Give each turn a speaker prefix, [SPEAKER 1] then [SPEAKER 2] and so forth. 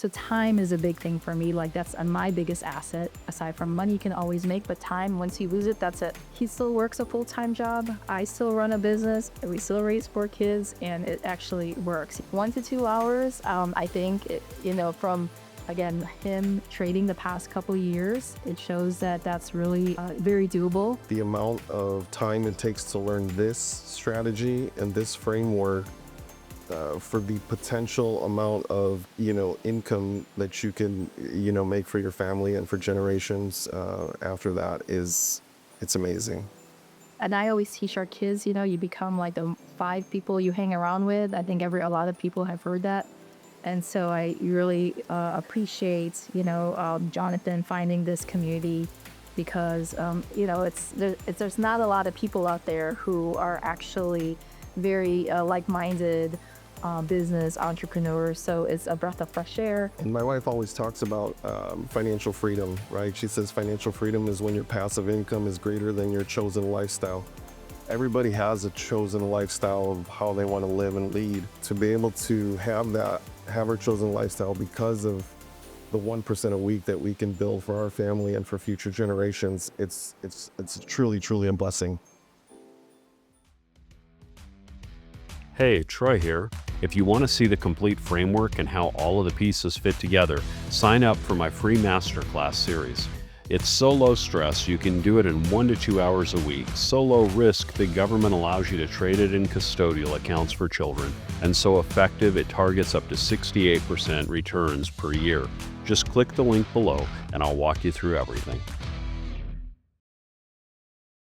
[SPEAKER 1] So time is a big thing for me. Like that's my biggest asset. Aside from money you can always make, but time, once you lose it, that's it. He still works a full-time job. I still run a business. We still raise 4 kids, and it actually works. 1 to 2 hours, I think, from again, him trading the past couple years, it shows that that's really very doable.
[SPEAKER 2] The amount of time it takes to learn this strategy and this framework for the potential amount of, income that you can, make for your family and for generations after that it's amazing.
[SPEAKER 1] And I always teach our kids, you become like the 5 people you hang around with. I think a lot of people have heard that. And so I really appreciate, Jonathan finding this community because, there's not a lot of people out there who are actually very like-minded business entrepreneurs. So it's a breath of fresh air.
[SPEAKER 2] And my wife always talks about financial freedom, right? She says financial freedom is when your passive income is greater than your chosen lifestyle. Everybody has a chosen lifestyle of how they want to live and lead. To be able to have our chosen lifestyle because of the 1% a week that we can build for our family and for future generations, it's truly, truly a blessing.
[SPEAKER 3] Hey, Troy here. If you want to see the complete framework and how all of the pieces fit together, sign up for my free masterclass series. It's so low stress, you can do it in 1 to 2 hours a week. So low risk, the government allows you to trade it in custodial accounts for children. And so effective, it targets up to 68% returns per year. Just click the link below and I'll walk you through everything.